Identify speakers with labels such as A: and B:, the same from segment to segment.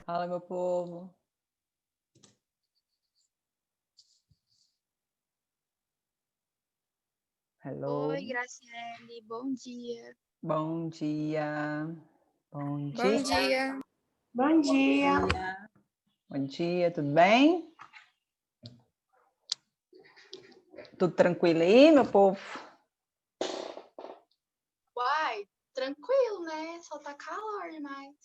A: Fala, meu povo. Hello.
B: Oi, Graciele, bom dia.
A: Bom dia. Bom dia.
C: Bom dia.
D: Bom dia.
A: Bom dia, tudo bem? Tudo tranquilo aí, meu povo?
B: Uai, tranquilo, né? Só tá calor demais.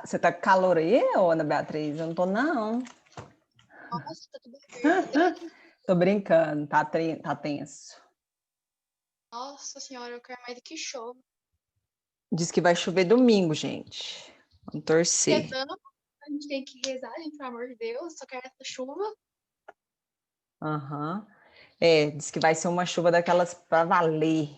A: Você tá com calor aí, ô Ana Beatriz? Eu não tô, não.
B: Nossa, tá tudo verde.
A: Tô brincando, tá tenso.
B: Nossa senhora, eu quero mais do que chova.
A: Diz que vai chover domingo, gente. Vamos torcer.
B: Rezando, a gente tem que rezar, gente, pelo amor de Deus. Só quero essa chuva.
A: Aham. Diz que vai ser uma chuva daquelas pra valer.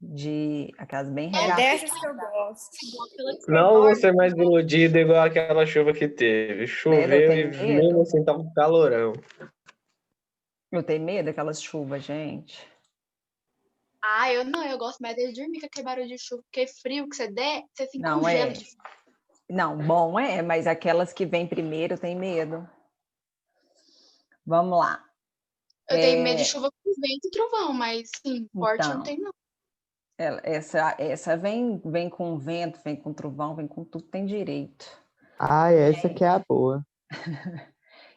A: De aquelas bem
C: É
A: regaçadas.
C: dessas que eu gosto.
B: Igual pela
D: Não vou ser mais iludido igual aquela chuva que teve.
A: Eu
D: Choveu e
A: tenho medo.
D: mesmo assim tava um calorão.
A: Eu tenho medo daquelas chuvas, gente.
B: Ah, eu não, eu gosto mais de dormir com aquele barulho de chuva, porque frio que você der, você se
A: Não,
B: congela de frio.
A: Não, bom mas aquelas que vêm primeiro eu tenho medo. Vamos lá.
B: Eu tenho medo de chuva com vento e trovão, mas sim, forte eu não
A: Então,
B: tenho, não.
A: essa vem com vento, vem com trovão, vem com tudo, tem direito.
D: Essa que é a boa.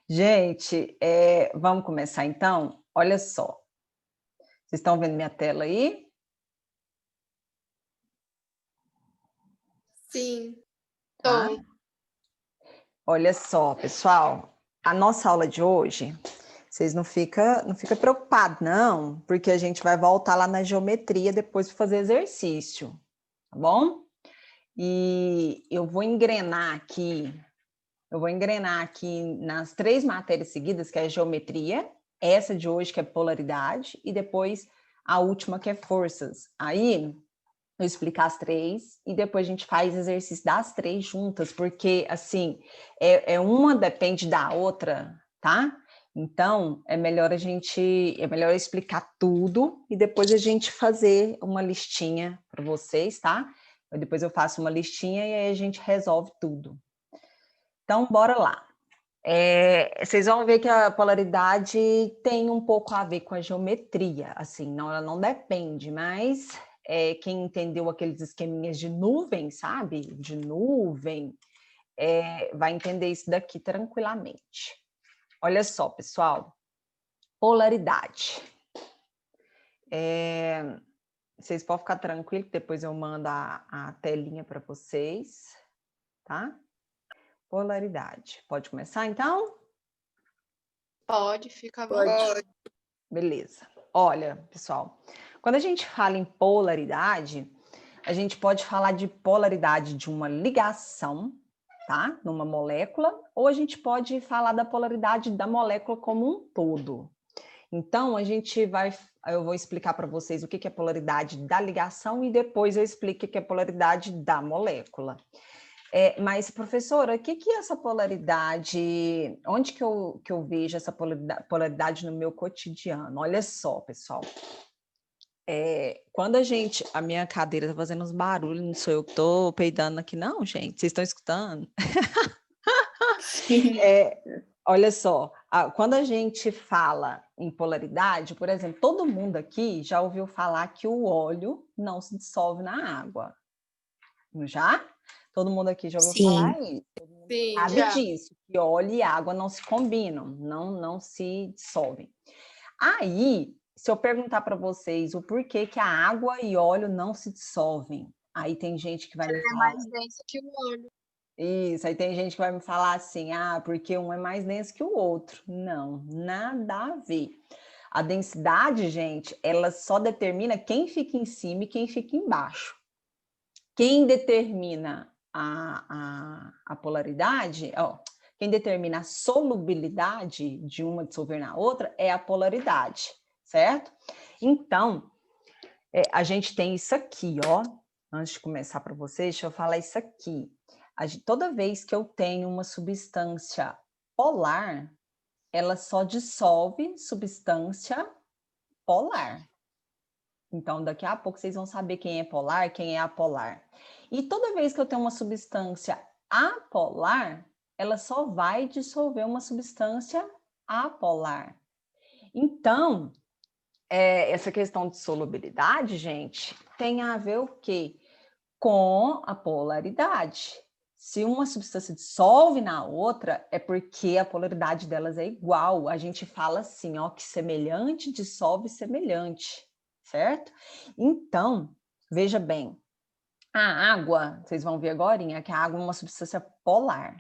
A: Gente, vamos começar então? Olha só. Vocês estão vendo minha tela aí?
C: Sim.
A: Tá?
B: Tô.
A: Olha só, pessoal. A nossa aula de hoje, vocês não fica preocupados, não, porque a gente vai voltar lá na geometria depois para fazer exercício, tá bom? E eu vou engrenar aqui nas 3 matérias seguidas, que é geometria, essa de hoje que é polaridade, e depois a última que é forças. Aí eu explicar as 3 e depois a gente faz exercício das 3 juntas, porque assim, uma depende da outra, tá? Então, é melhor eu explicar tudo e depois a gente fazer uma listinha para vocês, tá? Depois eu faço uma listinha e aí a gente resolve tudo. Então, bora lá. Vocês vão ver que a polaridade tem um pouco a ver com a geometria, assim, não, ela não depende, mas quem entendeu aqueles esqueminhas de nuvem, sabe? De nuvem, vai entender isso daqui tranquilamente. Olha só, pessoal, polaridade. Vocês podem ficar tranquilos, depois eu mando a telinha para vocês, tá? Polaridade. Pode começar, então?
B: Pode, fica à vontade.
C: Pode.
A: Beleza. Olha, pessoal, quando a gente fala em polaridade, a gente pode falar de polaridade de uma ligação, tá? Numa molécula, ou a gente pode falar da polaridade da molécula como um todo. Então, eu vou explicar para vocês o que é polaridade da ligação e depois eu explico o que é polaridade da molécula. Mas, professora, o que é essa polaridade? Onde que eu vejo essa polaridade no meu cotidiano? Olha só, pessoal. Quando a minha cadeira está fazendo uns barulhos, não sou eu que estou peidando aqui, não, gente. Vocês estão escutando?
C: Sim.
A: Olha só, quando a gente fala em polaridade, por exemplo, todo mundo aqui já ouviu falar que o óleo não se dissolve na água. Não já? Todo mundo aqui já ouviu falar isso.
C: Sim.
A: Sabe
B: Já.
A: disso, que óleo e água não se combinam, não se dissolvem. Aí, se eu perguntar para vocês o porquê que a água e óleo não se dissolvem, aí tem gente que vai me
B: É
A: falar
B: mais densa que o óleo.
A: isso, aí tem gente que vai me falar assim, porque um é mais denso que o outro. Não, nada a ver. A densidade, gente, ela só determina quem fica em cima e quem fica embaixo. Quem determina a polaridade, quem determina a solubilidade de uma dissolver na outra é a polaridade, certo? Então, a gente tem isso aqui, ó. Antes de começar para vocês, deixa eu falar isso aqui. Toda vez que eu tenho uma substância polar, ela só dissolve substância polar. Então, daqui a pouco vocês vão saber quem é polar, quem é apolar. E toda vez que eu tenho uma substância apolar, ela só vai dissolver uma substância apolar. Então, essa questão de solubilidade, gente, tem a ver o quê? Com a polaridade. Se uma substância dissolve na outra, é porque a polaridade delas é igual. A gente fala assim, ó, que semelhante dissolve semelhante, certo? Então, veja bem, a água, vocês vão ver agora, que a água é uma substância polar,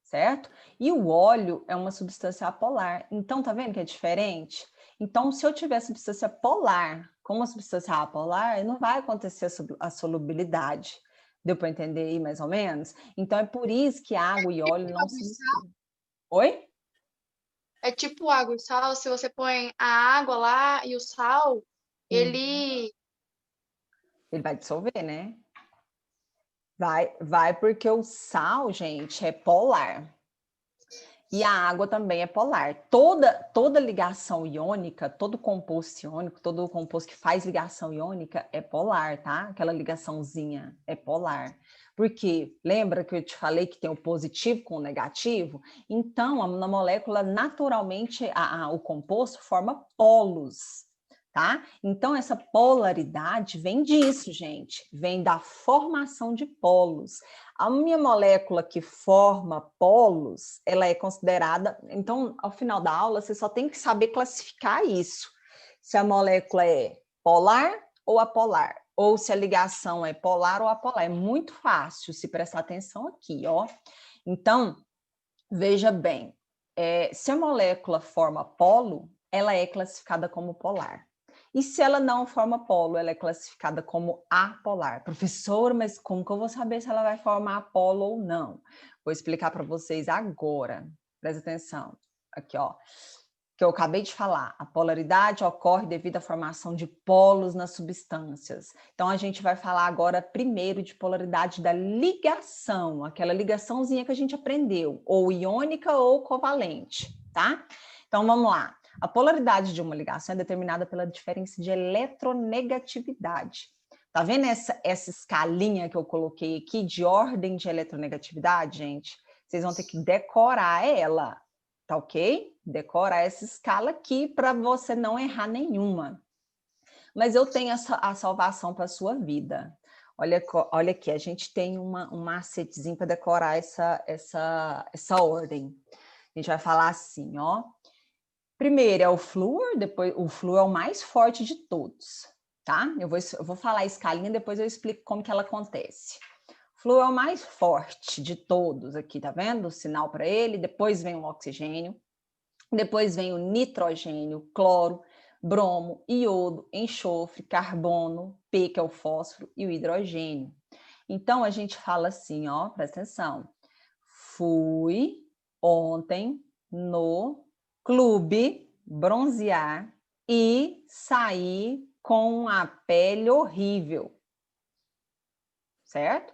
A: certo? E o óleo é uma substância apolar. Então, tá vendo que é diferente? Então, se eu tiver substância polar com uma substância apolar, não vai acontecer a solubilidade. Deu para entender aí, mais ou menos? Então, é por isso que água e óleo não se misturam. Oi?
B: É tipo água e sal, se você põe a água lá e o sal, ele...
A: Ele vai dissolver, né? Vai porque o sal, gente, é polar. E a água também é polar. Toda ligação iônica, todo composto iônico, todo composto que faz ligação iônica é polar, tá? Aquela ligaçãozinha é polar. Porque lembra que eu te falei que tem o positivo com o negativo? Então, na molécula, naturalmente, o composto forma polos, tá? Então, essa polaridade vem disso, gente. Vem da formação de polos. A minha molécula que forma polos, ela é considerada... Então, ao final da aula, você só tem que saber classificar isso. Se a molécula é polar ou apolar. Ou se a ligação é polar ou apolar. É muito fácil se prestar atenção aqui, ó. Então, veja bem. Se a molécula forma polo, ela é classificada como polar. E se ela não forma polo, ela é classificada como apolar. Professor, mas como que eu vou saber se ela vai formar polo ou não? Vou explicar para vocês agora. Presta atenção. Aqui, ó. Que eu acabei de falar. A polaridade ocorre devido à formação de polos nas substâncias. Então, a gente vai falar agora primeiro de polaridade da ligação, aquela ligaçãozinha que a gente aprendeu, ou iônica ou covalente, tá? Então, vamos lá. A polaridade de uma ligação é determinada pela diferença de eletronegatividade. Tá vendo essa escalinha que eu coloquei aqui de ordem de eletronegatividade, gente? Vocês vão ter que decorar ela, tá ok? Decorar essa escala aqui para você não errar nenhuma. Mas eu tenho a salvação para a sua vida. Olha aqui, a gente tem uma macetezinho para decorar essa ordem. A gente vai falar assim, ó. Primeiro é o flúor, depois o flúor é o mais forte de todos, tá? Eu vou falar a escalinha, depois eu explico como que ela acontece. O flúor é o mais forte de todos aqui, tá vendo? O sinal para ele, depois vem o oxigênio, depois vem o nitrogênio, cloro, bromo, iodo, enxofre, carbono, P, que é o fósforo, e o hidrogênio. Então, a gente fala assim, ó, presta atenção. Fui ontem no clube bronzear e saí com a pele horrível. Certo?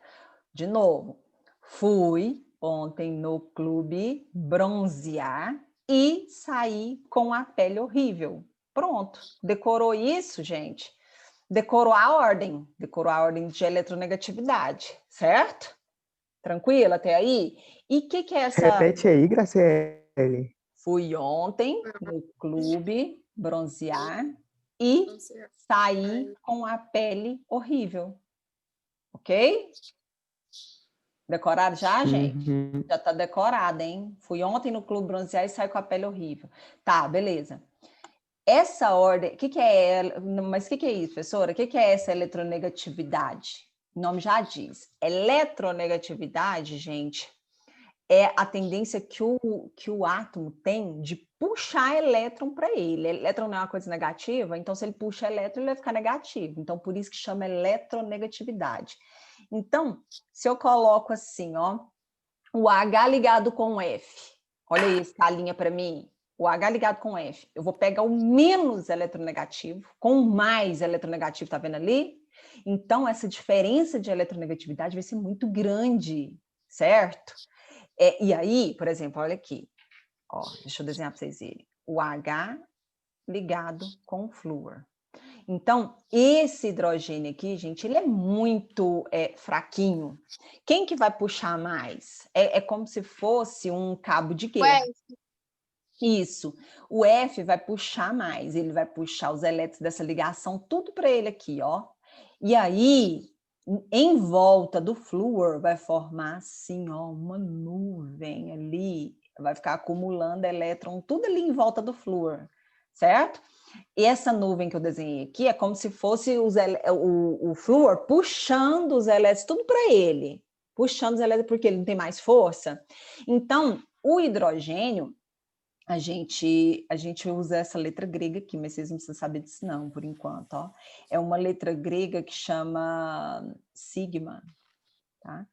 A: De novo. Fui ontem no clube bronzear e saí com a pele horrível. Pronto. Decorou isso, gente? Decorou a ordem de eletronegatividade, certo? Tranquilo até aí? E o que é essa...
C: Repete aí, Graciele.
A: Fui ontem no clube bronzear e saí com a pele horrível. Ok? Decorado já, gente?
C: Uhum.
A: Já tá decorado, hein? Fui ontem no clube bronzear e saí com a pele horrível. Tá, beleza. Essa ordem, o que é? Mas o que é isso, professora? O que é essa eletronegatividade? O nome já diz. Eletronegatividade, gente, é a tendência que o átomo tem de puxar elétron para ele. Elétron não é uma coisa negativa, então se ele puxa elétron, ele vai ficar negativo. Então, por isso que chama eletronegatividade. Então, se eu coloco assim, ó, o H ligado com o F, olha aí, escalinha para mim, o H ligado com o F, eu vou pegar o menos eletronegativo com o mais eletronegativo, tá vendo ali? Então, essa diferença de eletronegatividade vai ser muito grande, certo? E aí, por exemplo, olha aqui, ó, deixa eu desenhar para vocês verem. O H ligado com o flúor. Então, esse hidrogênio aqui, gente, ele é muito fraquinho. Quem que vai puxar mais? É como se fosse um cabo de guerra.
B: Ué,
A: Isso. O F vai puxar mais, ele vai puxar os elétrons dessa ligação, tudo para ele aqui, ó. E aí, em volta do flúor, vai formar assim, ó, uma nuvem ali, vai ficar acumulando elétron, tudo ali em volta do flúor, certo? E essa nuvem que eu desenhei aqui é como se fosse o flúor puxando os elétrons, tudo para ele, puxando os elétrons porque ele não tem mais força. Então, o hidrogênio, a gente usa essa letra grega aqui, mas vocês não precisam saber disso não, por enquanto, ó. É uma letra grega que chama sigma, tá?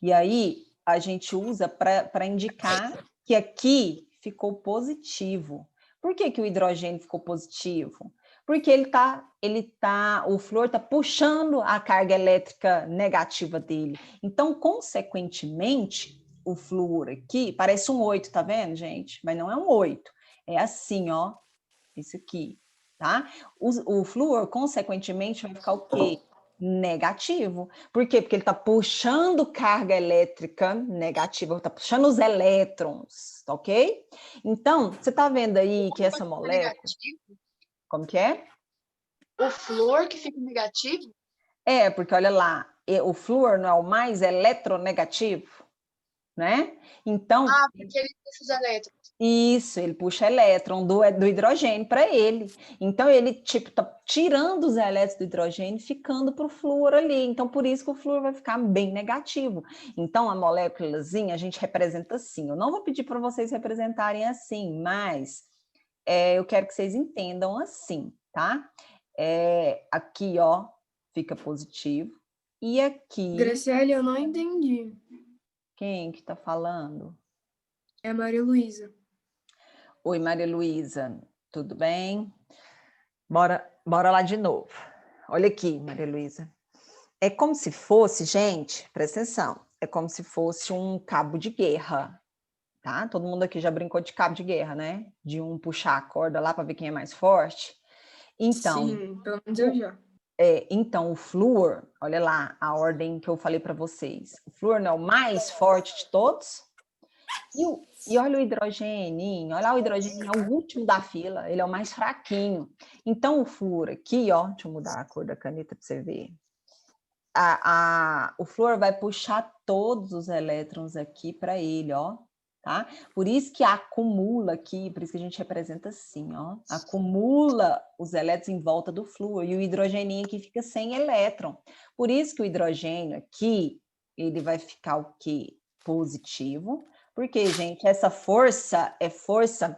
A: E aí, a gente usa para indicar que aqui ficou positivo. Por que que o hidrogênio ficou positivo? Porque o flúor está puxando a carga elétrica negativa dele. Então, consequentemente, o flúor aqui parece um 8, tá vendo, gente? Mas não é um 8. É assim, ó. Isso aqui, tá? O flúor, consequentemente, vai ficar o quê? Negativo. Por quê? Porque ele está puxando carga elétrica negativa, está puxando os elétrons, tá ok? Então, você está vendo aí que essa molécula...
B: negativo?
A: Como que é?
B: O flúor que fica negativo?
A: Porque olha lá, o flúor não é o mais eletronegativo, né? Então,
B: Ah, porque ele puxa os elétrons.
A: isso, ele puxa elétron do hidrogênio para ele. Então, ele, tipo, tá tirando os elétrons do hidrogênio e ficando para o flúor ali. Então, por isso que o flúor vai ficar bem negativo. Então, a moléculazinha a gente representa assim. Eu não vou pedir para vocês representarem assim, mas eu quero que vocês entendam assim, tá? Aqui, ó, fica positivo. E aqui...
E: Graciele, eu não entendi.
A: Quem que tá falando?
E: É a Maria Luísa.
A: Oi, Maria Luísa, tudo bem? Bora lá de novo. Olha aqui, Maria Luísa. É como se fosse, gente, presta atenção, é como se fosse um cabo de guerra, tá? Todo mundo aqui já brincou de cabo de guerra, né? De um puxar a corda lá para ver quem é mais forte. Então,
E: Sim, pelo menos eu já.
A: então o flúor, olha lá a ordem que eu falei para vocês. O flúor não é o mais forte de todos? E olha o hidrogênio, olha o hidrogênio, é o último da fila, ele é o mais fraquinho. Então, o flúor aqui, ó, deixa eu mudar a cor da caneta para você ver. O flúor vai puxar todos os elétrons aqui para ele, ó, tá? Por isso que acumula aqui, por isso que a gente representa assim, ó. Acumula os elétrons em volta do flúor e o hidrogênio aqui fica sem elétron. Por isso que o hidrogênio aqui, ele vai ficar o quê? Positivo. Porque, gente, essa força é força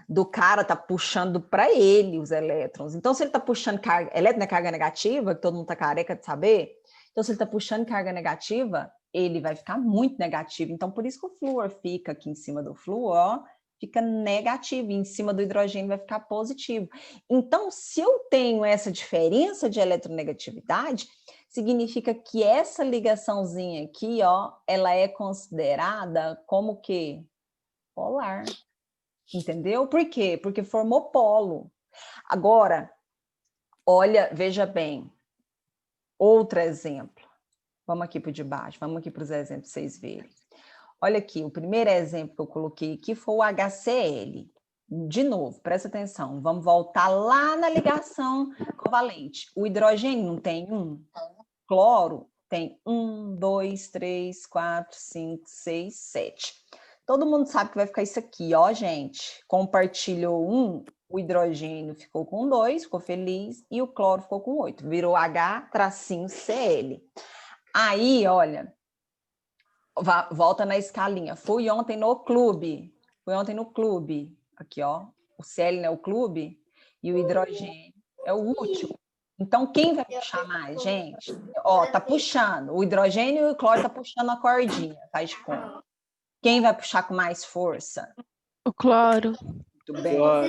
A: do cara tá puxando para ele os elétrons. Então, se ele tá puxando elétron é carga negativa, que todo mundo tá careca de saber, então se ele tá puxando carga negativa, ele vai ficar muito negativo. Então, por isso que o flúor fica aqui em cima do flúor, ó, fica negativo, e em cima do hidrogênio vai ficar positivo. Então, se eu tenho essa diferença de eletronegatividade, significa que essa ligaçãozinha aqui, ó, ela é considerada como que? Polar. Entendeu? Por quê? Porque formou polo. Agora, olha, veja bem, outro exemplo. Vamos aqui para o de baixo, vamos aqui para os exemplos para vocês verem. Olha aqui, o primeiro exemplo que eu coloquei aqui foi o HCl. De novo, presta atenção, vamos voltar lá na ligação covalente. O hidrogênio não tem um, cloro tem 1, 2, 3, 4, 5, 6, 7. Todo mundo sabe que vai ficar isso aqui, ó, gente. Compartilhou 1, o hidrogênio ficou com 2, ficou feliz, e o cloro ficou com 8. Virou H-Cl. Aí, olha, volta na escalinha. Fui ontem no clube. Aqui, ó. O Cl é o clube e o hidrogênio é o último. Então, quem vai puxar mais, gente? Ó, tá puxando. O hidrogênio e o cloro tá puxando a cordinha, faz de conta. Quem vai puxar com mais força?
F: O cloro.
A: Muito bem.
D: Cloro.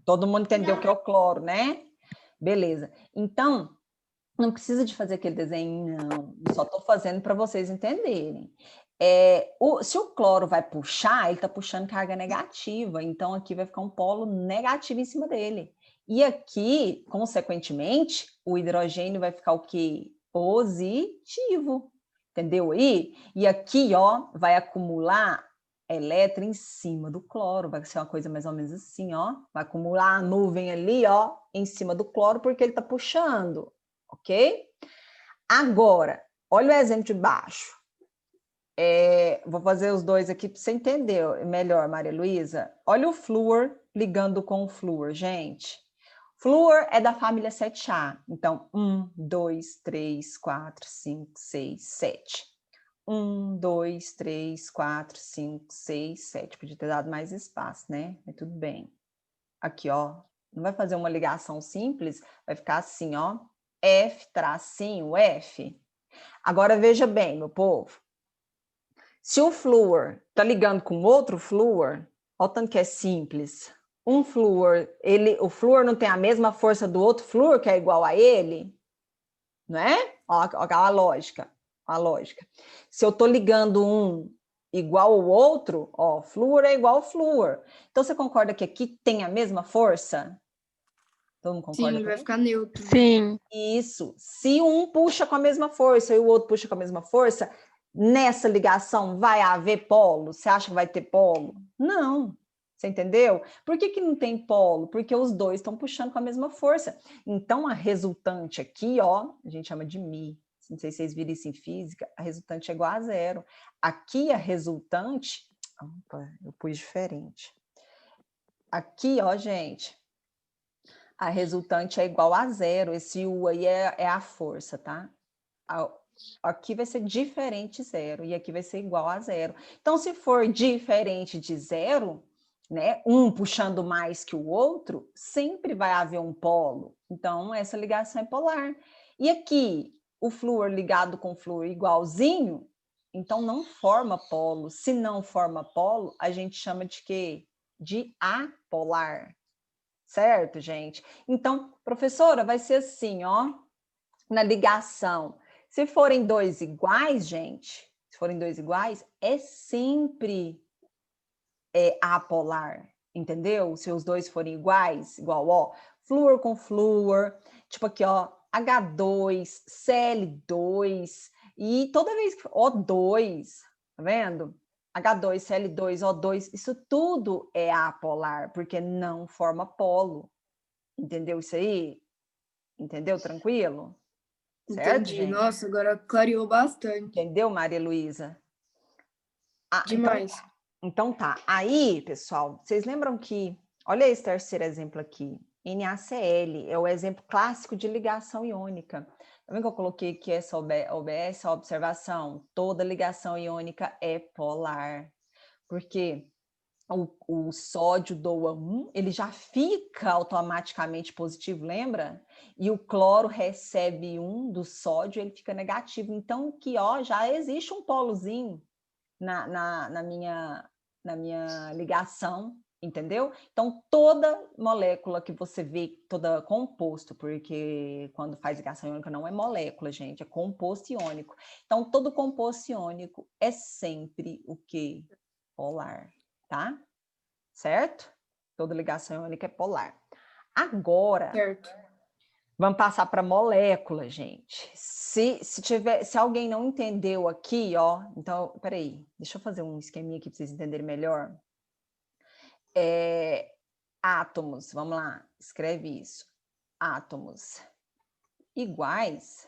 A: Todo mundo entendeu o que é o cloro, né? Beleza. Então, não precisa de fazer aquele desenho, não. Eu só estou fazendo para vocês entenderem. Se o cloro vai puxar, ele está puxando carga negativa. Então, aqui vai ficar um polo negativo em cima dele. E aqui, consequentemente, o hidrogênio vai ficar o quê? Positivo. Entendeu aí? E aqui, ó, vai acumular elétron em cima do cloro. Vai ser uma coisa mais ou menos assim, ó. Vai acumular a nuvem ali, ó, em cima do cloro, porque ele tá puxando, ok? Agora, olha o exemplo de baixo. Vou fazer os dois aqui para você entender melhor, Maria Luísa. Olha o flúor ligando com o flúor, gente. Flúor é da família 7A. Então, 1, 2, 3, 4, 5, 6, 7. 1, 2, 3, 4, 5, 6, 7. Podia ter dado mais espaço, né? Mas tudo bem. Aqui, ó. Não vai fazer uma ligação simples, vai ficar assim, ó. F, tracinho, F. Agora, veja bem, meu povo. Se o flúor está ligando com outro flúor, olha o tanto que é simples. Um flúor, o flúor não tem a mesma força do outro flúor, que é igual a ele, não é? Olha a lógica, a lógica. Se eu estou ligando um igual ao outro, ó, flúor é igual ao flúor. Então, você concorda que aqui tem a mesma força? Todo mundo concorda?
E: Sim, vai ficar neutro.
F: Sim.
A: Isso. Se um puxa com a mesma força e o outro puxa com a mesma força, nessa ligação vai haver polo? Você acha que vai ter polo? Não. Você entendeu? Por que não tem polo? Porque os dois estão puxando com a mesma força. Então, a resultante aqui, ó, a gente chama de Mi. Não sei se vocês viram isso em física, a resultante é igual a zero. Aqui, a resultante... Opa, eu pus diferente. Aqui, ó, gente, a resultante é igual a zero. Esse U aí é a força, tá? Aqui vai ser diferente de zero e aqui vai ser igual a zero. Então, se for diferente de zero, né, um puxando mais que o outro, sempre vai haver um polo. Então, essa ligação é polar. E aqui, o flúor ligado com o flúor igualzinho, então não forma polo. Se não forma polo, a gente chama de quê? De apolar. Certo, gente? Então, professora, vai ser assim, ó, na ligação. Se forem dois iguais, gente, se forem dois iguais, é sempre apolar, entendeu? Se os dois forem iguais, igual, ó, flúor com flúor, tipo aqui, ó, H2, Cl2, e toda vez que O2, tá vendo? H2, Cl2, O2, isso tudo é apolar, porque não forma polo. Entendeu isso aí? Entendeu? Tranquilo? Certo,
E: Entendi.
A: gente?
E: Nossa, agora clareou bastante.
A: Entendeu, Maria Luísa?
E: Demais.
A: Então tá. Aí, pessoal, vocês lembram que... Olha esse terceiro exemplo aqui. NaCl é o exemplo clássico de ligação iônica. Tá vendo que eu coloquei aqui essa OBS, a observação? Toda ligação iônica é polar. Porque o sódio doa 1, ele já fica automaticamente positivo, lembra? E o cloro recebe 1 do sódio, ele fica negativo. Então, que ó, já existe um polozinho na minha ligação, entendeu? Então, toda molécula que você vê, toda composto, porque quando faz ligação iônica não é molécula, gente, é composto iônico. Então, todo composto iônico é sempre o quê? Polar, tá? Certo? Toda ligação iônica é polar. Agora,
E: Certo.
A: vamos passar para molécula, gente. Se alguém não entendeu aqui, ó, então, peraí, deixa eu fazer um esqueminha aqui para vocês entenderem melhor. Átomos, vamos lá, escreve isso. Átomos iguais,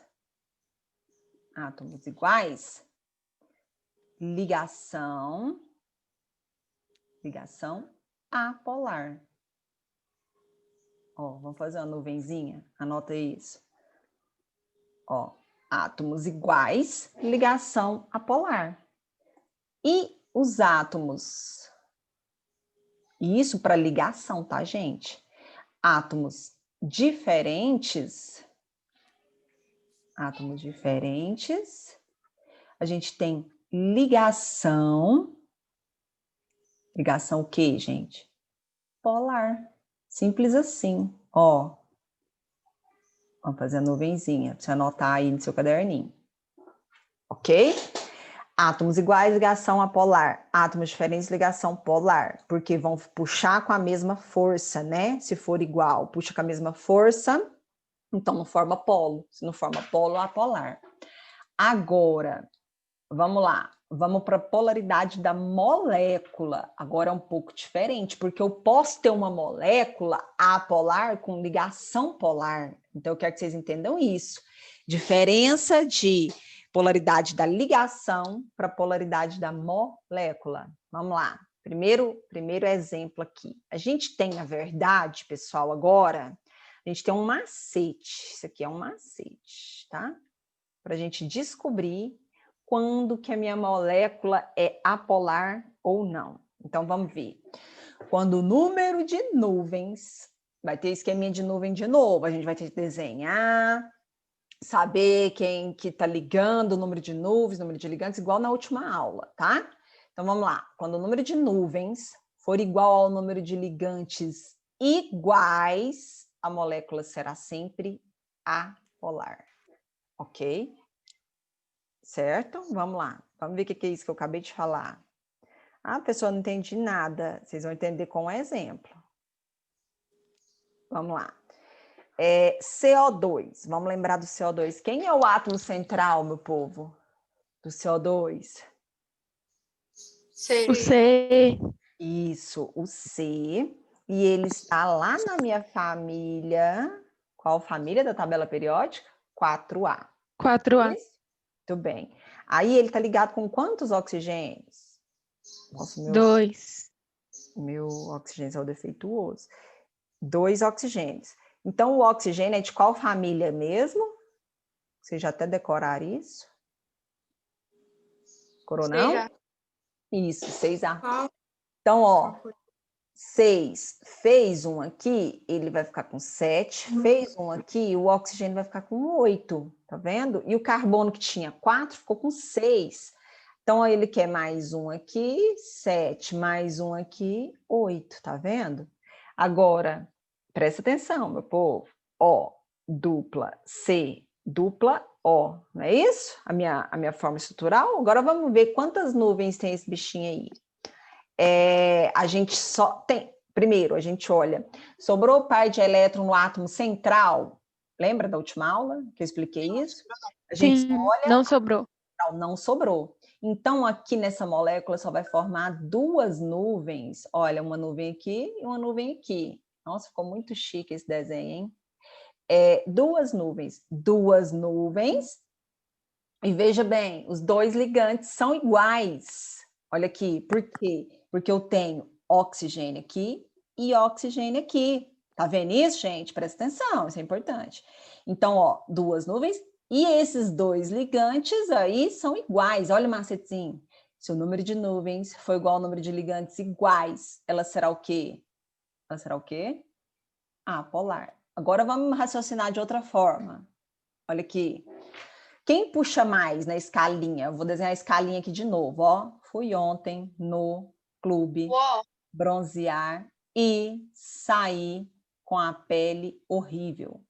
A: ligação apolar. Ó, vamos fazer uma nuvenzinha, anota isso. Ó, átomos iguais, ligação apolar. E os átomos? Isso para ligação, tá, gente? Átomos diferentes, a gente tem ligação o quê, gente? Polar. Simples assim, ó. Vamos fazer a nuvenzinha, para você anotar aí no seu caderninho. Ok? Átomos iguais, ligação apolar. Átomos diferentes, ligação polar. Porque vão puxar com a mesma força, né? Se for igual, puxa com a mesma força, então não forma polo. Se não forma polo, apolar. Agora, vamos lá. Vamos para a polaridade da molécula. Agora é um pouco diferente, porque eu posso ter uma molécula apolar com ligação polar. Então, eu quero que vocês entendam isso. Diferença de polaridade da ligação para polaridade da molécula. Vamos lá. Primeiro exemplo aqui. A gente tem, na verdade, pessoal, agora, a gente tem um macete. Isso aqui é um macete, tá? Para a gente descobrir quando que a minha molécula é apolar ou não. Então, vamos ver. Quando o número de nuvens, vai ter esqueminha de nuvem de novo, a gente vai ter que desenhar, saber quem que está ligando, o número de nuvens, número de ligantes, igual na última aula, tá? Então, vamos lá. Quando o número de nuvens for igual ao número de ligantes iguais, a molécula será sempre apolar, ok? Certo? Vamos lá. Vamos ver o que é isso que eu acabei de falar. Ah, a pessoa não entende nada. Vocês vão entender com um exemplo. Vamos lá. CO2. Vamos lembrar do CO2. Quem é o átomo central, meu povo? Do CO2?
B: C.
F: O C.
A: Isso, o C. E ele está lá na minha família. Qual família da tabela periódica? 4A.
F: 4A.
A: Isso? Muito bem. Aí ele está ligado com quantos oxigênios? Nossa,
F: 2.
A: meu oxigênio é o defeituoso. 2 oxigênios. Então, o oxigênio é de qual família mesmo? Vocês já até decoraram isso? Coronão?
B: Seja.
A: Isso, 6A. Então, ó, 6 fez um aqui, ele vai ficar com 7. Fez um aqui, o oxigênio vai ficar com 8. Tá vendo? E o carbono que tinha 4 ficou com 6. Então, aí ele quer mais um aqui, 7, mais um aqui, 8. Tá vendo? Agora, presta atenção, meu povo. O dupla C dupla O. Não é isso? A minha forma estrutural? Agora vamos ver quantas nuvens tem esse bichinho aí. A gente só tem... Primeiro, a gente olha. Sobrou par de elétron no átomo central? Lembra da última aula que eu expliquei isso? A gente
F: Sim,
A: olha...
F: não sobrou.
A: Não sobrou. Então, aqui nessa molécula só vai formar 2 nuvens. Olha, uma nuvem aqui e uma nuvem aqui. Nossa, ficou muito chique esse desenho, hein? 2 nuvens. 2 nuvens. E veja bem, os 2 ligantes são iguais. Olha aqui, por quê? Porque eu tenho oxigênio aqui e oxigênio aqui. Tá vendo isso, gente? Presta atenção, isso é importante. Então, ó, 2 nuvens. E esses 2 ligantes aí são iguais. Olha o macetezinho. Se o número de nuvens for igual ao número de ligantes iguais, ela será o quê? Ela será o quê? Apolar. Agora vamos raciocinar de outra forma. Olha aqui. Quem puxa mais na escalinha? Eu vou desenhar a escalinha aqui de novo, ó. Fui ontem no clube bronzear e saí com a pele horrível.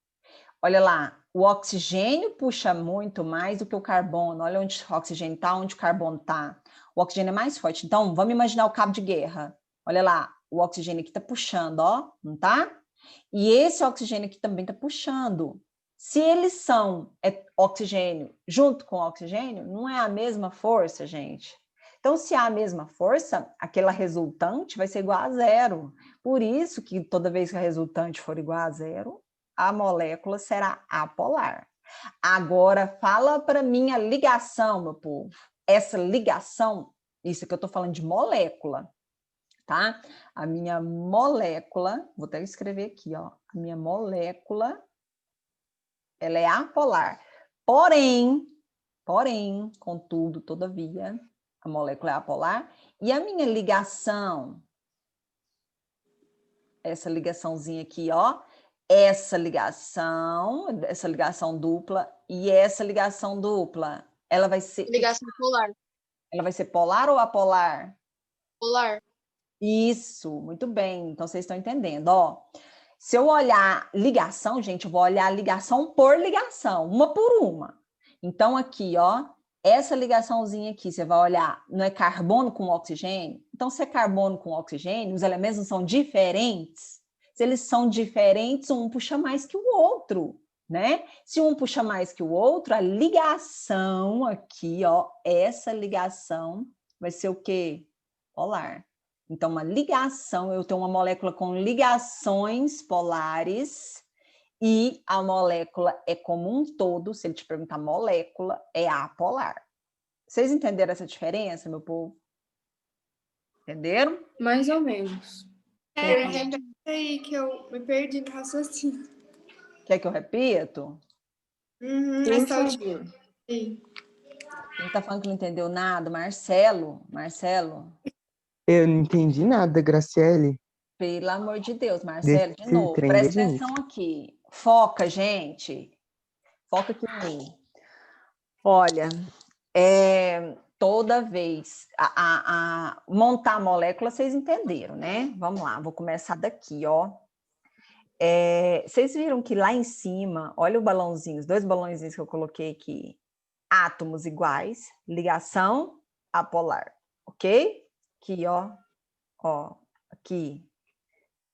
A: Olha lá, o oxigênio puxa muito mais do que o carbono. Olha onde o oxigênio está, onde o carbono está. O oxigênio é mais forte. Então, vamos imaginar o cabo de guerra. Olha lá, o oxigênio aqui está puxando, ó, não tá? E esse oxigênio aqui também está puxando. Se eles são oxigênio junto com oxigênio, não é a mesma força, gente. Então, se há a mesma força, aquela resultante vai ser igual a 0. Por isso que toda vez que a resultante for igual a 0, a molécula será apolar. Agora, fala para mim a ligação, meu povo. Essa ligação, isso aqui eu estou falando de molécula, tá? A minha molécula, vou até escrever aqui, ó. A minha molécula, ela é apolar. Porém, contudo, todavia, a molécula é apolar. E a minha ligação, essa ligaçãozinha aqui, ó, essa ligação dupla e essa ligação dupla, ela vai ser...
B: Ligação polar.
A: Ela vai ser polar ou apolar?
B: Polar.
A: Isso, muito bem. Então, vocês estão entendendo, ó. Se eu olhar ligação, gente, eu vou olhar ligação por ligação, uma por uma. Então, aqui, ó, essa ligaçãozinha aqui, você vai olhar, não é carbono com oxigênio? Então, se é carbono com oxigênio, os elementos não são diferentes? Se eles são diferentes, um puxa mais que o outro, né? Se um puxa mais que o outro, a ligação aqui, ó, essa ligação vai ser o quê? Polar. Então, uma ligação, eu tenho uma molécula com ligações polares e a molécula é como um todo, se ele te perguntar molécula, é apolar. Vocês entenderam essa diferença, meu povo? Entenderam?
E: Mais ou menos.
B: Eu entendi.
E: Aí que eu me perdi no raciocínio.
A: Quer que eu repito?
E: Mas tá
A: Por favor.
E: Sim.
A: Quem tá falando que não entendeu nada? Marcelo? Marcelo?
C: Eu não entendi nada, Graciele.
A: Pelo amor de Deus, Marcelo, de
C: Desse
A: novo.
C: trem
A: Presta
C: da
A: atenção aqui. Foca, gente. Foca aqui em mim. Olha, toda vez montar a molécula, vocês entenderam, né? Vamos lá, vou começar daqui, ó. Vocês viram que lá em cima, olha o balãozinho, os 2 balãozinhos que eu coloquei aqui, átomos iguais, ligação apolar, ok? Aqui, ó, aqui.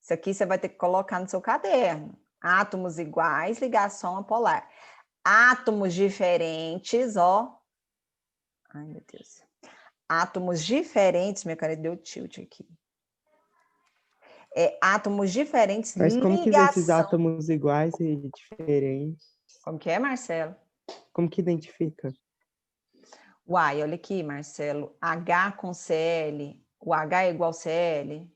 A: Isso aqui você vai ter que colocar no seu caderno. Átomos iguais, ligação apolar. Átomos diferentes, ó. Ai, meu Deus. Átomos diferentes, minha caneta deu tilt aqui. Átomos diferentes,
C: Mas como que vê esses
A: ligação.
C: átomos iguais e diferentes?
A: Como que é, Marcelo?
C: Como que identifica?
A: Uai, olha aqui, Marcelo. H com Cl. O H é igual a Cl.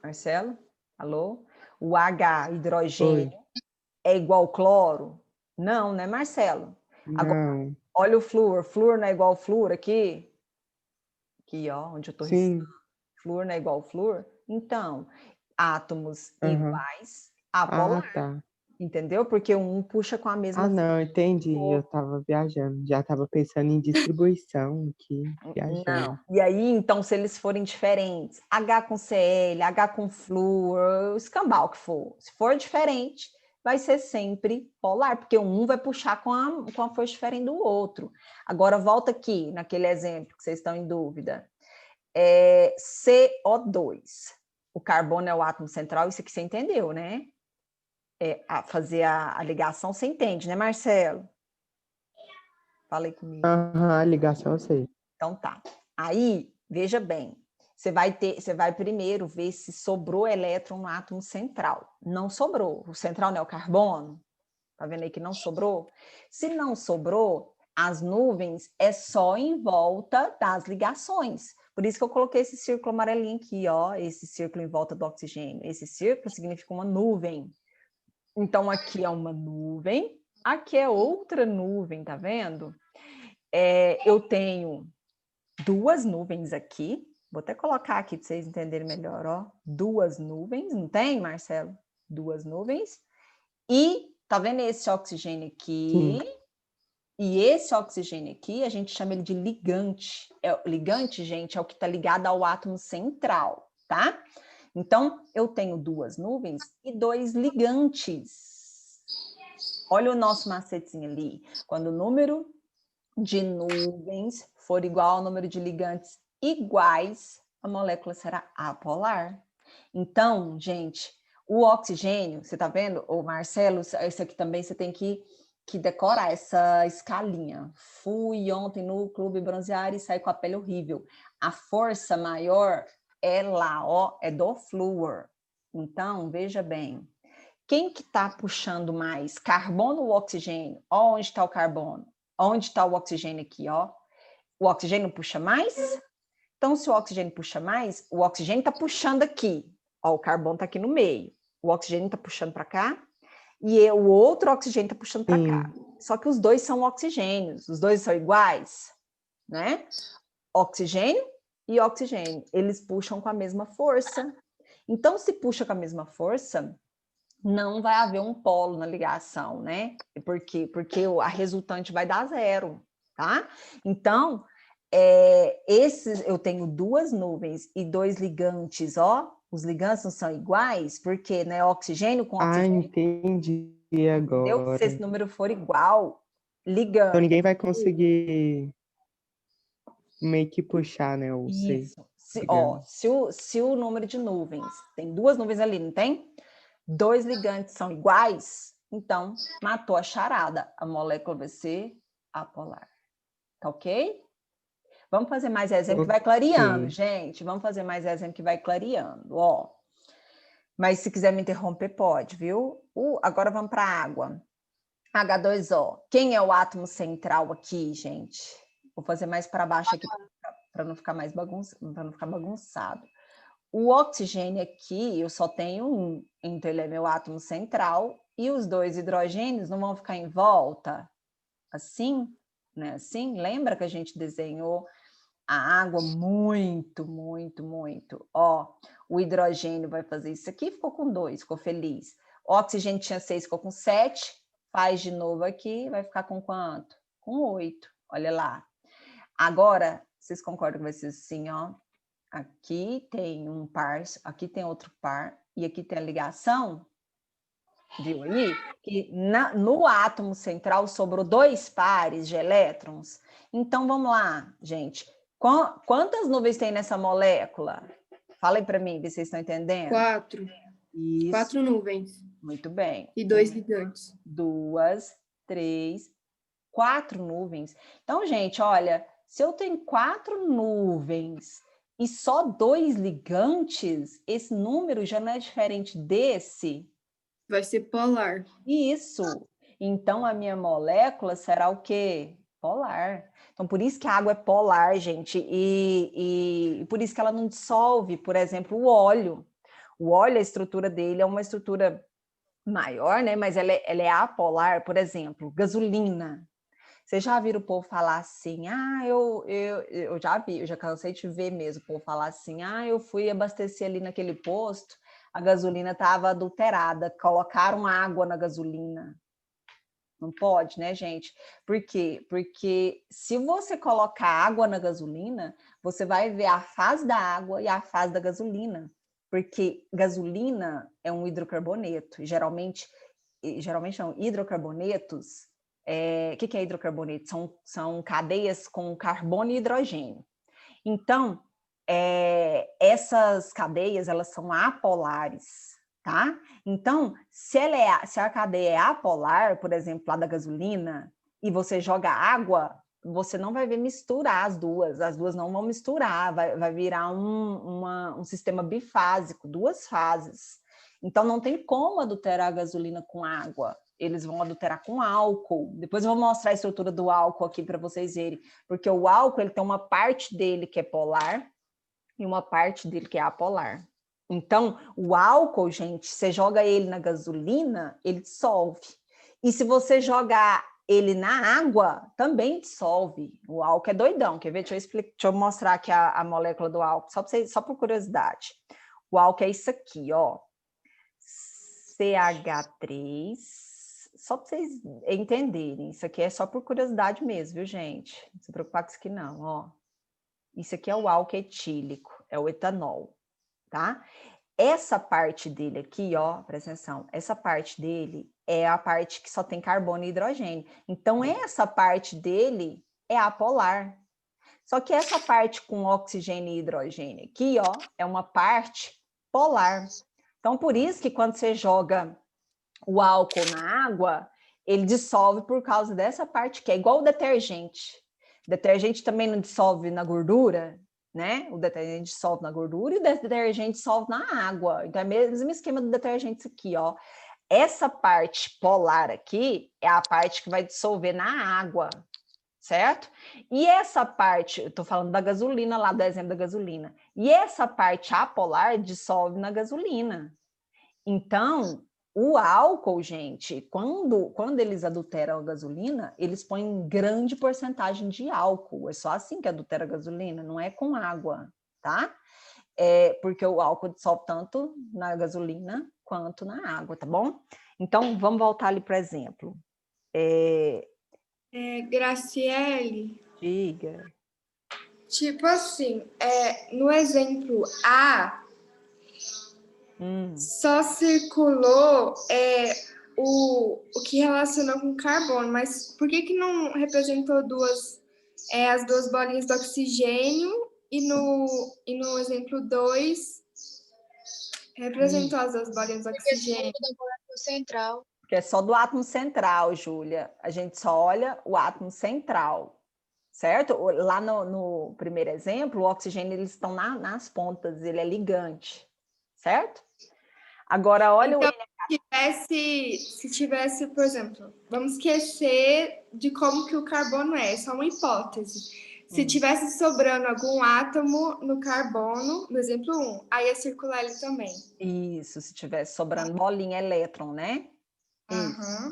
A: Marcelo? Alô? O H, hidrogênio, é igual ao cloro? Não, né, Marcelo? Agora,
C: Não.
A: olha o flúor. Flúor não é igual ao flúor aqui? Aqui, ó, onde eu tô
C: Sim.
A: riscando. Flúor não é igual ao flúor? Então, átomos
C: Aham.
A: iguais, apolar.
C: Ah, tá.
A: Entendeu? Porque um puxa com a mesma...
C: Ah, não, entendi. Eu tava viajando. Já tava pensando em distribuição aqui, viajando.
A: Não. E aí, então, se eles forem diferentes, H com Cl, H com flúor, o escambau que for, se for diferente, vai ser sempre polar, porque um vai puxar com a força diferente do outro. Agora, volta aqui, naquele exemplo que vocês estão em dúvida. CO2. O carbono é o átomo central, isso aqui você entendeu, né? Fazer a ligação, você entende, né, Marcelo? Fala aí comigo.
C: Aham, a ligação eu sei.
A: Então tá. Aí, veja bem, você vai primeiro ver se sobrou elétron no átomo central. Não sobrou. O central não é o carbono? Tá vendo aí que não sobrou? Se não sobrou, as nuvens é só em volta das ligações. Por isso que eu coloquei esse círculo amarelinho aqui, ó, esse círculo em volta do oxigênio. Esse círculo significa uma nuvem. Então, aqui é uma nuvem, aqui é outra nuvem, tá vendo? Eu tenho 2 nuvens aqui, vou até colocar aqui para vocês entenderem melhor, ó. 2 nuvens, não tem, Marcelo? 2 nuvens. E, tá vendo esse oxigênio aqui?
C: Sim.
A: E esse oxigênio aqui, a gente chama ele de ligante. Ligante, gente, é o que está ligado ao átomo central, tá? Então, eu tenho 2 nuvens e 2 ligantes. Olha o nosso macetezinho ali. Quando o número de nuvens for igual ao número de ligantes iguais, a molécula será apolar. Então, gente, o oxigênio, você tá vendo? O Marcelo, esse aqui também você tem que decorar essa escalinha. Fui ontem no Clube Bronzear e saí com a pele horrível. A força maior é lá, ó, é do flúor. Então, veja bem, quem que tá puxando mais? Carbono ou oxigênio? Ó, onde está o carbono? Onde está o oxigênio aqui, ó? O oxigênio puxa mais? Então, se o oxigênio puxa mais, o oxigênio está puxando aqui. Ó, o carbono está aqui no meio. O oxigênio está puxando para cá e o outro oxigênio está puxando para cá. Só que os dois são oxigênios. Os dois são iguais, né? Oxigênio e oxigênio. Eles puxam com a mesma força. Então, se puxa com a mesma força, não vai haver um polo na ligação, né? Porque a resultante vai dar 0, tá? Então, eu tenho 2 nuvens e 2 ligantes, ó. Os ligantes não são iguais, porque, né, oxigênio com oxigênio...
C: Ah, entendi agora.
A: Entendeu? Se esse número for igual,
C: Então
A: ligando.
C: ninguém vai conseguir meio que puxar, né? Ou sei.
A: Isso. Se o número de nuvens, tem 2 nuvens ali, não tem? 2 ligantes são iguais, então matou a charada. A molécula vai ser apolar. Tá ok? Vamos fazer mais exemplo que vai clareando,
C: Ok.
A: gente. Vamos fazer mais exemplo que vai clareando, ó. Mas se quiser me interromper, pode, viu? Agora vamos para a água. H2O. Quem é o átomo central aqui, gente? Vou fazer mais para baixo aqui para não ficar mais bagunçado. O oxigênio aqui, eu só tenho um, então ele é meu átomo central, e os 2 hidrogênios não vão ficar em volta? Assim, né? Assim, lembra que a gente desenhou a água muito, muito, muito. Ó, o hidrogênio vai fazer isso aqui, ficou com 2, ficou feliz. O oxigênio tinha 6, ficou com 7. Faz de novo aqui, vai ficar com quanto? Com 8. Olha lá. Agora, vocês concordam que vai ser assim, ó? Aqui tem um par, aqui tem outro par, e aqui tem a ligação. Viu aí? Que no átomo central sobrou 2 pares de elétrons. Então, vamos lá, gente. Quantas nuvens tem nessa molécula? Falem para mim, vocês estão entendendo?
E: 4.
A: Isso.
E: 4 nuvens.
A: Muito bem.
E: E 2 ligantes.
A: 2, 3, 4 nuvens. Então, gente, olha, se eu tenho 4 nuvens e só 2 ligantes, esse número já não é diferente desse.
E: Vai ser polar.
A: Isso. Então, a minha molécula será o quê? Polar. Então, por isso que a água é polar, gente, e por isso que ela não dissolve, por exemplo, o óleo. O óleo, a estrutura dele é uma estrutura maior, né? Mas ela é apolar, por exemplo, gasolina. Vocês já viram o povo falar assim, eu já vi, eu já cansei de ver mesmo o povo falar assim, eu fui abastecer ali naquele posto, a gasolina estava adulterada, colocaram água na gasolina. Não pode, né, gente? Por quê? Porque se você colocar água na gasolina, você vai ver a fase da água e a fase da gasolina. Porque gasolina é um hidrocarboneto. Geralmente não, hidrocarbonetos. O que é hidrocarboneto? São cadeias com carbono e hidrogênio. Então, essas cadeias, elas são apolares, tá? Então, se a cadeia é apolar, por exemplo, lá da gasolina, e você joga água, você não vai ver misturar as duas não vão misturar, vai virar um sistema bifásico, 2 fases. Então, não tem como adulterar a gasolina com água. Eles vão adulterar com álcool. Depois eu vou mostrar a estrutura do álcool aqui para vocês verem, porque o álcool ele tem uma parte dele que é polar e uma parte dele que é apolar. Então, o álcool, gente, você joga ele na gasolina, ele dissolve. E se você jogar ele na água, também dissolve. O álcool é doidão. Quer ver? Deixa eu mostrar aqui a molécula do álcool, só por curiosidade. O álcool é isso aqui, ó. CH3. Só para vocês entenderem. Isso aqui é só por curiosidade mesmo, viu, gente? Não se preocupar com isso aqui, não, ó. Isso aqui é o álcool etílico, é o etanol, tá? Essa parte dele aqui, ó, presta atenção, essa parte dele é a parte que só tem carbono e hidrogênio. Então, essa parte dele é apolar. Só que essa parte com oxigênio e hidrogênio aqui, ó, é uma parte polar. Então, por isso que quando você joga o álcool na água, ele dissolve por causa dessa parte que é igual o detergente. O detergente também não dissolve na gordura, né? O detergente dissolve na gordura e o detergente dissolve na água. Então é o mesmo esquema do detergente isso aqui, ó. Essa parte polar aqui é a parte que vai dissolver na água, certo? E essa parte, eu tô falando da gasolina lá, do exemplo da gasolina. E essa parte apolar dissolve na gasolina. Então, o álcool, gente, quando eles adulteram a gasolina, eles põem grande porcentagem de álcool. É só assim que adultera a gasolina, não é com água, tá? Porque o álcool dissolve tanto na gasolina quanto na água, tá bom? Então, vamos voltar ali para o exemplo.
E: Graciele,
A: Diga.
E: tipo assim, no exemplo A, só circulou o que relaciona com carbono, mas por que não representou as duas bolinhas do oxigênio e no exemplo 2 representou as duas bolinhas do oxigênio?
B: Do central.
A: Que é só do átomo central, Júlia. A gente só olha o átomo central, certo? Lá no primeiro exemplo, o oxigênio, eles estão nas pontas, ele é ligante, certo? Agora, olha
E: então, se tivesse, por exemplo, vamos esquecer de como que o carbono é só uma hipótese. Se tivesse sobrando algum átomo no carbono, no exemplo 1, aí ia circular ele também.
A: Isso, se tivesse sobrando bolinha, elétron, né?
E: Aham.